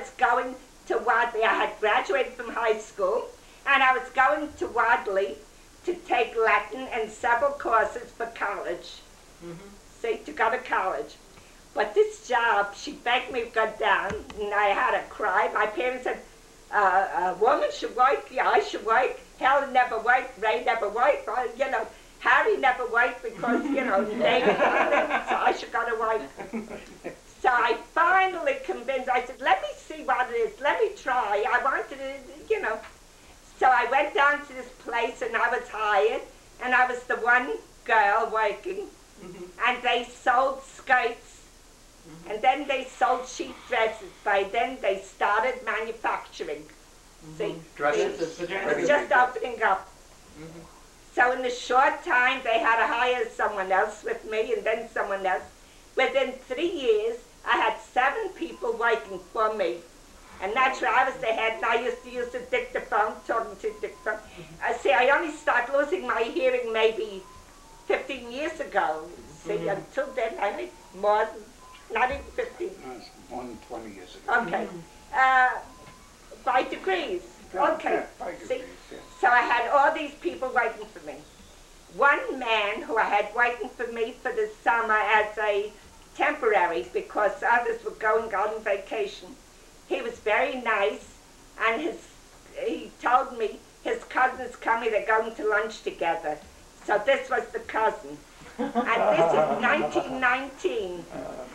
was going to Wadley. I had graduated from high school, and I was going to Wadley to take Latin and several courses for college. See, to go to college. But this job, she begged me to go down, and I had to cry. My parents said, a woman should work, yeah, I should work. Helen never worked, Ray never worked, you know, Harry never worked because, you know, David had so I should go to work. So I finally convinced, I said, let me see what it is, let me try. I wanted to, you know. So I went down to this place and I was hired, and I was the one girl working, and they sold skirts, and then they sold cheap dresses. By then they started manufacturing. See? Dresses. It was just opening up. So in a short time they had to hire someone else with me, and then someone else. Within 3 years I had 7 people working for me. And naturally I was the head, and I used to use the dictaphone, talking to the dictaphone. See, I only started losing my hearing maybe 15 years ago. See, until then I made more than, not even 15. That's more than 20 years ago. Okay. By degrees. Okay. Yeah, by degrees, See? yeah. So I had all these people working for me. One man who I had working for me for the summer as a temporary, because others were going on vacation. He was very nice, and he told me his cousin's coming, they're going to lunch together. So this was the cousin. And this is 1919.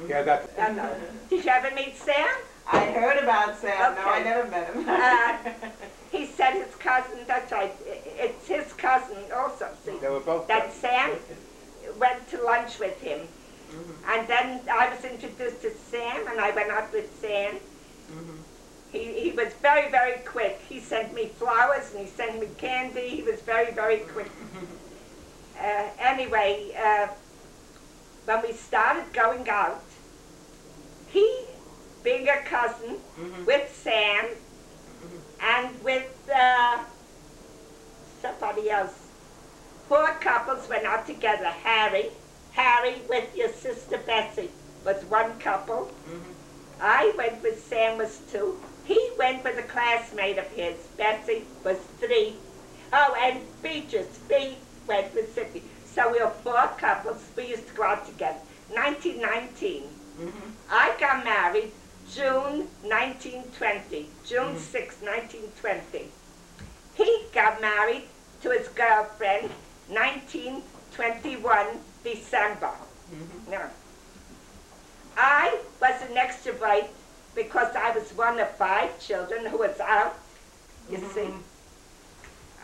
Yeah, that. Did you ever meet Sam? I heard about Sam. Okay. No, I never met him. He said his cousin, that's right, it's his cousin also, see. They were both That cousins. Sam went to lunch with him. And then I was introduced to Sam, and I went out with Sam. He was very, very quick. He sent me flowers, and he sent me candy. He was very, very quick. Anyway, when we started going out, he, being a cousin, with Sam, and with somebody else, 4 couples went out together. Harry with your sister Bessie was 1 couple. I went with Sam, was 2. He went with a classmate of his. Bessie was 3. Oh, and Beatrice, B went with Cindy. So we were 4 couples. We used to go out together. 1919. I got married June 1920. June 6, 1920. He got married to his girlfriend 1921 December. Now, I was an extrovert because I was one of 5 children who was out. You see,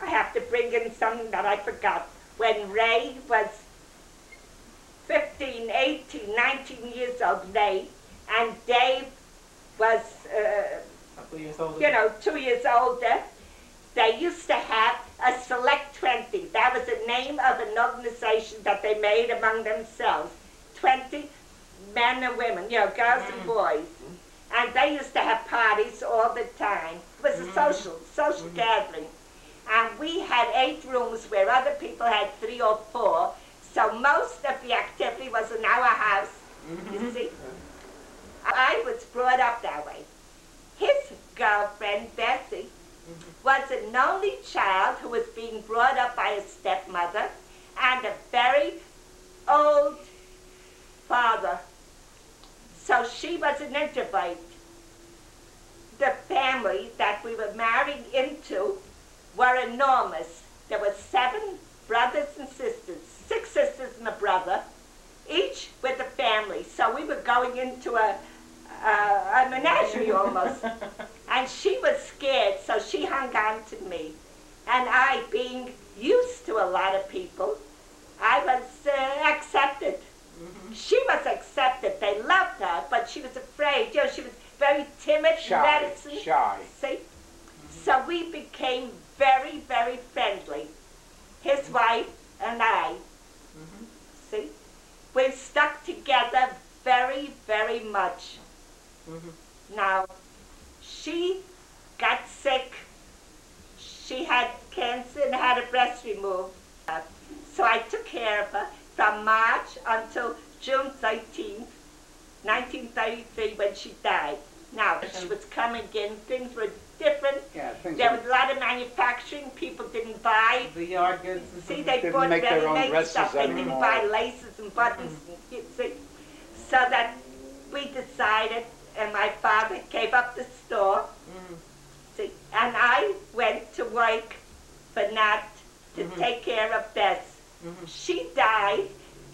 I have to bring in something that I forgot. When Ray was 15, 18, 19 years old, Ray, and Dave was, you know, 2 years older, they used to have a Select 20. That was the name of an organization that they made among themselves. 20 men and women, you know, girls and boys. And they used to have parties all the time. It was a social gathering. And we had 8 rooms where other people had 3 or 4. So most of the activity was in our house, you see. I was brought up that way. His girlfriend, Bessie, was an only child who was being brought up by a stepmother and a very old father. So she was an introvert. The family that we were married into were enormous. There were 7 brothers and sisters, 6 sisters and a brother, each with a family. So we were going into a menagerie almost. And she was scared, so she hung on to me. And I, being used to a lot of people, I was accepted. She was accepted. They loved her, but she was afraid. You know, she was very timid, reticent. Shy. See? So we became very, very friendly. His wife and I. See? We stuck together very, very much. Now, she got sick. She had cancer and had a breast removed. So I took care of her from March until June 13th, 1933, when she died. Now, she was coming in, things were different. Yeah, There was a lot of manufacturing, people didn't buy. The yard goods. See, they Didn't bought make their own ready-made dresses stuff. They didn't anymore. buy laces and buttons. You see. So that we decided, and my father gave up the store. See, and I went to work for Nat to take care of Bess. She died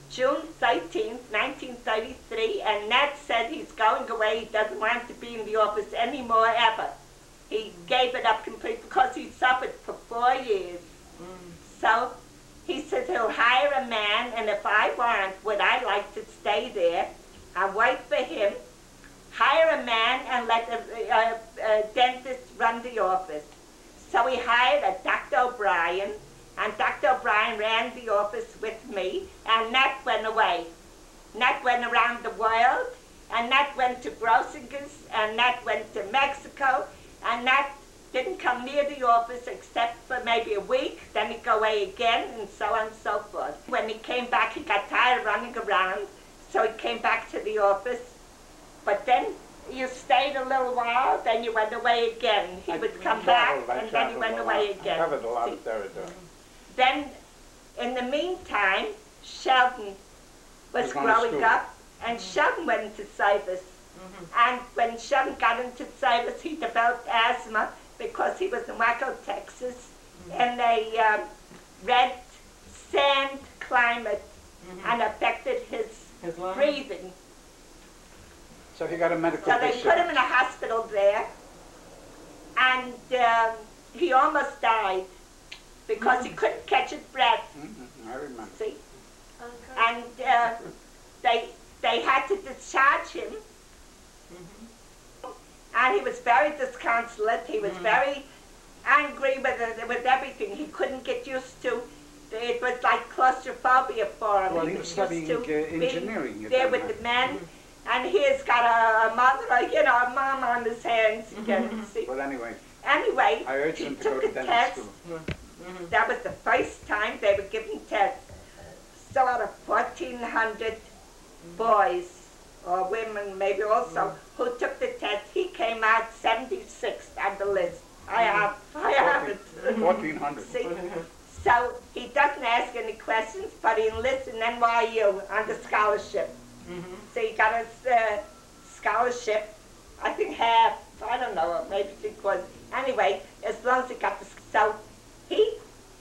June 13th, 1933, and Nat said he's going away. He doesn't want to be in the office anymore ever. He gave it up completely because he suffered for 4 years. So he said he'll hire a man, and if I want, would I like to stay there and work for him, hire a man and let a dentist run the office. So he hired a Dr. O'Brien, and Dr. O'Brien ran the office with me, and Nat went away. Nat went around the world, and Nat went to Grossingers, and Nat went to Mexico, and Nat didn't come near the office except for maybe a week, then he'd go away again, and so on and so forth. When he came back, he got tired of running around, so he came back to the office, but then you stayed a little while, then you went away again. He would come back, and then he went away again. I covered a lot of territory. Then, in the meantime, Sheldon was growing up, and Sheldon went into service. And when Sheldon got into service, he developed asthma because he was in Waco, Texas, in a red sand climate, and affected his breathing. So he got a medical So they put him in a hospital there, and he almost died because he couldn't catch his breath. I remember. See? And they had to discharge him. And he was very disconsolate. He was very angry with everything. He couldn't get used to. It was like claustrophobia for him. Well, he was studying engineering. There with the men, and he's got a mother, a mom on his hands. See? But anyway, I urged he him to took go to the dental test. school. That was the first time they were giving tests. So out of 1,400 boys, or women maybe also, who took the test, he came out 76th on the list. I have it. 1,400. See? So he doesn't ask any questions, but he enlists in NYU on the scholarship. So he got his scholarship, I think half, I don't know, maybe 3/4. Anyway, as long as he got the, so he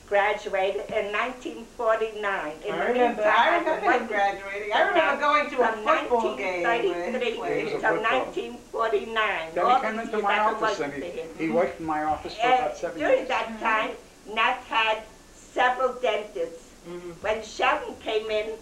graduated in 1949. I remember him graduating. I remember going to a football game. From 1933 to 1949. Then he came into my office, and he worked in my office for about 7 years. During that time, Nat had several dentists. When Sheldon came in,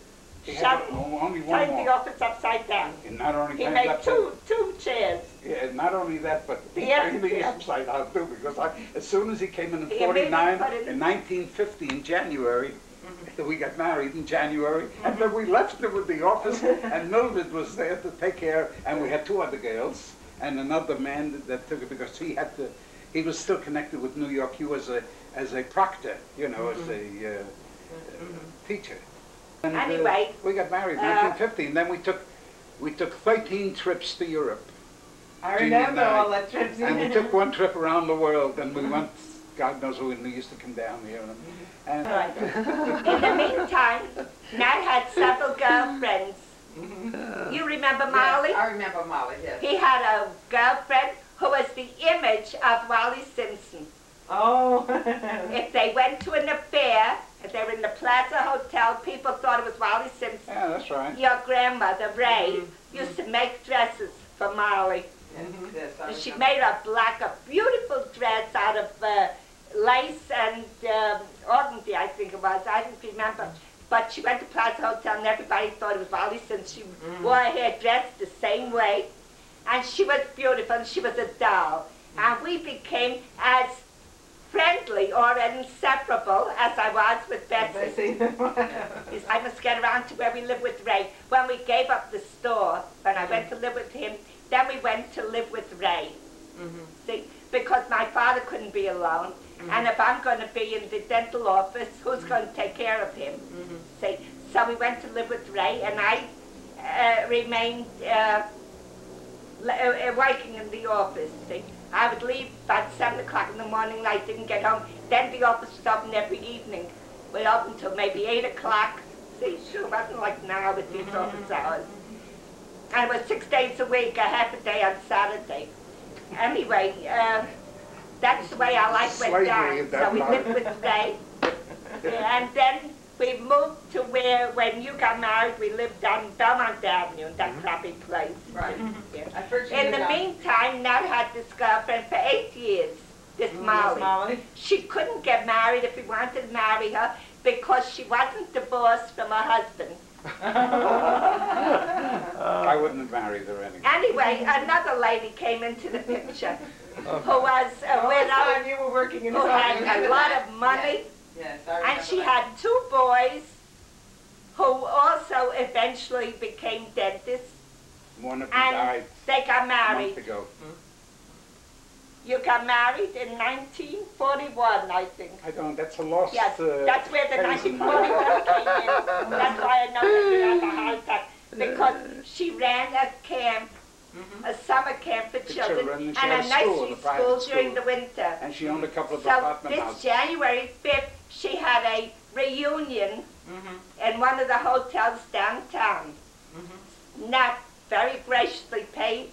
Sheldon only one turned more. the office upside down. And not only He turned made upside- two chairs. Yeah, not only that, but he Yeah, turned the yeah. upside down too, because as soon as he came in He 49, immediately put it in 1950, in January, we got married in January, and then we left him with the office, and Mildred was there to take care, and we had 2 other girls, and another man that took it, because he was still connected with New York. He was as a proctor, as a teacher. And, Anyway, we got married in 1950, and then we took 13 trips to Europe. I Genie remember and I. all the trips. And we took 1 trip around the world, and we went, God knows who, and we used to come down here. And in the meantime, Nat had several girlfriends. You remember Molly? Yes, I remember Molly, yes. He had a girlfriend who was the image of Wally Simpson. Oh. If they went to an affair, if they were in the Plaza Hotel, people thought it was Wally Simpson. yeah, that's right. Your grandmother, Rae, used to make dresses for Molly. Yes, I And she remember. made a beautiful dress out of lace and organdy, I think it was. I don't remember. But she went to Plaza Hotel and everybody thought it was Wally Simpson. She wore her hair dressed the same way. And she was beautiful, and she was a doll. And we became as friendly or inseparable as I was with Betsy. I must get around to where we live with Rae. When we gave up the store, when I went to live with him, then we went to live with Rae. See, because my father couldn't be alone. And if I'm going to be in the dental office, who's going to take care of him? See, so we went to live with Rae, and I remained working in the office. See? I would leave about 7 o'clock in the morning and I didn't get home. Then the office was open every evening. We're open until maybe 8 o'clock. See, sure, it wasn't like now with these office hours. And it was 6 days a week, a half a day on Saturday. Anyway, that's the way our life went down. So we lived with Rae. And then we moved to where, when you got married, we lived on Belmont Avenue, in that crappy place. Right. Yeah. In the meantime, Nat had this girlfriend for 8 years, this Molly. She couldn't get married if he wanted to marry her because she wasn't divorced from her husband. I wouldn't have married her anyway. Anyway, another lady came into the picture who was a widow, You were working in who had a lot of money. Yes, I remember. And she had 2 boys who also eventually became dentists. One of them And died they got a married. month ago. You got married in 1941, I think. I don't, that's a lost... Yes, that's where the case in my 1941 came in. That's why I know that you had a heart attack. Because she ran a camp, a summer camp for children, and she and had a a school, nursery a private school school. during the winter. And she owned a couple of So apartment this houses. January 5th, she had a reunion in one of the hotels downtown. Nat very graciously paid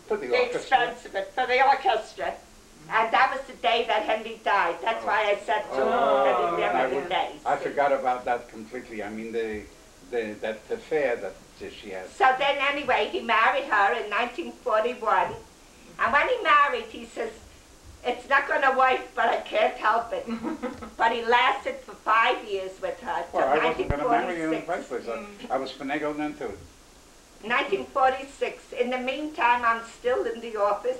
For the the orchestra. expense of it for the orchestra. And that was the day that Henry died. That's why I said to him that he's there every day. I forgot about that completely. I mean, that affair that she had. So then anyway, he married her in 1941. And when he married, he says, it's not going to work, but I can't help it. But he lasted for 5 years with her, till Well, I wasn't going to marry her in the 1946. first place. I was finagling into it. 1946. In the meantime, I'm still in the office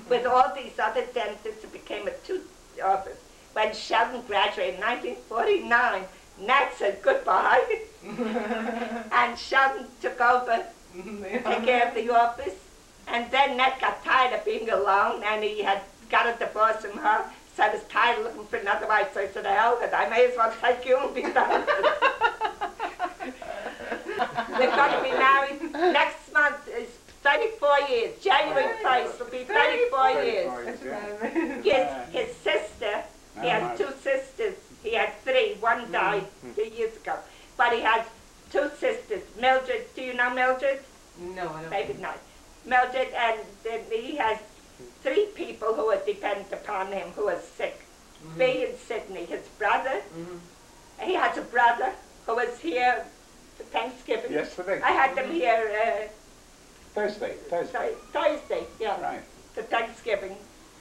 with all these other dentists. It became a 2 office. When Sheldon graduated in 1949, Nat said goodbye. And Sheldon took over, took care of the office. And then Nat got tired of being alone, and he had got a divorce from her. So I was tired of looking for another wife, so I said, hell with it, I may as well take you and be done. We're going to be married next month. Is 34 years. January 1st will be 34 years. His sister, he has 2 sisters. He had 3. One died 2 years ago. But he has 2 sisters. Mildred, do you know Mildred? No, I don't. Maybe not. Mildred, and then he has 3 people who are dependent upon him who are sick. B and Sydney, his brother. He has a brother who was here for Thanksgiving. Yesterday. I had them here Thursday. Thursday, yeah, Right. for Thanksgiving.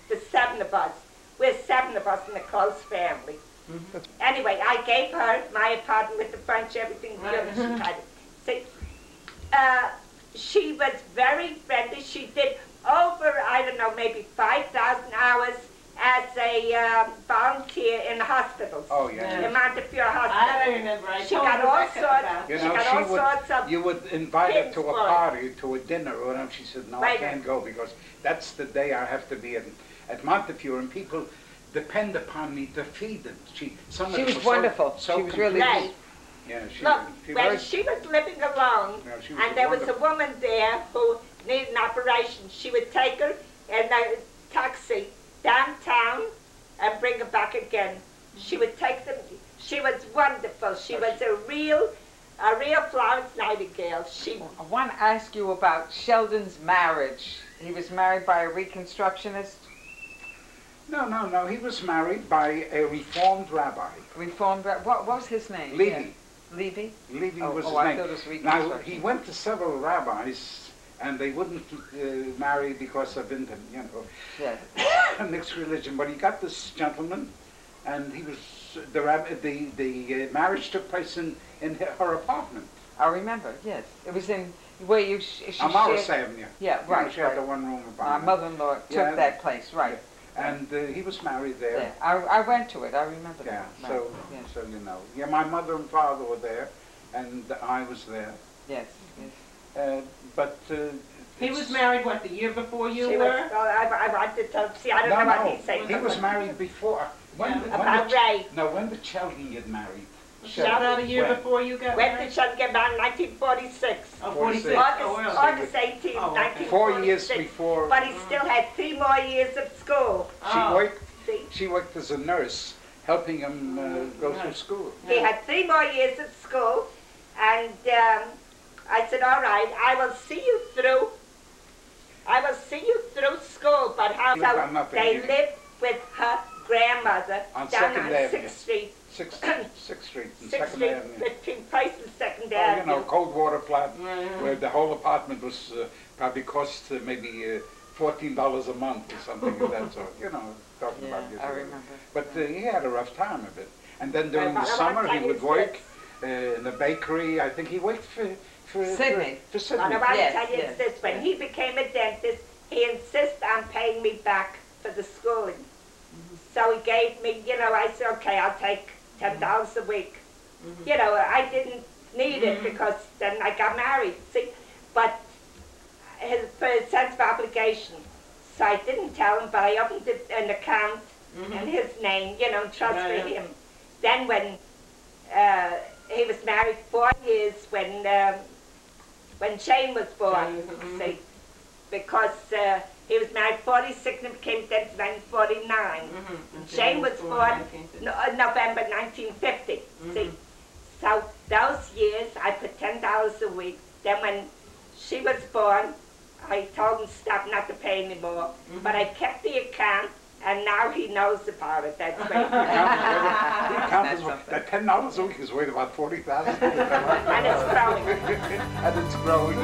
The 7 of us. We're 7 of us in a close family. Anyway, I gave her my apartment with the furniture, everything. See, she was very friendly. She did over, I don't know, maybe 5,000 hours as a volunteer in the hospitals. Oh, yeah. In Montefiore Hospital. I remember. She got all sorts. You She know, got all sorts of. you would invite her to a kids for it. party, to a dinner, or whatever. She said, no, I Right. can't go because that's the day I have to be at Montefiore, and people depend upon me to feed them. She was wonderful. She was really Right. Yeah, she Look, she when was, she was living alone, Yeah, she was and there was a wonderful. woman there who needed an operation, she would take her in a taxi downtown and bring her back again. She would take them. She was wonderful. She was a real Florence Nightingale. I want to ask you about Sheldon's marriage. He was married by a Reconstructionist. No. He was married by a Reformed rabbi. Reformed. What was his name? Levy. Yeah. Levy? Levy Oh, was his I name. thought it was Now, Reconstruction. he went to several rabbis, and they wouldn't marry because of, Yeah. a mixed religion. But he got this gentleman, and he was the marriage took place in her apartment. I remember. Yes, it was in where you. She Amaris shared- Avenue. Yeah, You know, right. she had right. the one-room My apartment. mother-in-law took Yeah. that place. Right. And he was married there. Yeah. I went to it. I remember Yeah, that. so, Right. Yes. so you know. Yeah, my mother and father were there, and I was there. Yes. Yes. But He was married, what, the year before you She were? was, I wanted to see, I don't know what he's saying. he was married before. When About Rae. No, when did Sheldon get married? About a year When? before you got When married? did Sheldon get married? 1946. Oh, 46. August 18, Oh, okay. 4 years 1946. before But he still had 3 more years of school. See? she worked as a nurse, helping him go through school. He had 3 more years of school, and I said, all right, I will see you through. I will see you through school, but how? So they lived with her grandmother On down 2nd on Avenue. 6th Street. 6th Street and 6th 2nd Street, Avenue. between Price and 2nd You Avenue. know, cold water plant, where the whole apartment was probably cost maybe $14 a month or something of that sort. You know, talking about Yeah, I remember. But he had a rough time of it. And then during But the I summer want he to would tell you work in a bakery. I think he worked for Sydney. For Sydney. But I want Yes, to tell you yes, this, when he became a dentist, he insisted on paying me back for the schooling. So he gave me, you know, I said, okay, I'll take $10 a week. You know, I didn't need it because then I got married, see? But for a sense of obligation. So I didn't tell him, but I opened an account in his name, you know, trust for him. Then when he was married 4 years when Shane was born, see? Because he was married 46 and became dead in 1949. Shane was born November 1950, see? So those years, I put $10 a week. Then when she was born, I told him stop, not to pay anymore. But I kept the account, and now he knows about it. That's great. That $10 a week is worth about $40,000. And it's growing. And it's growing.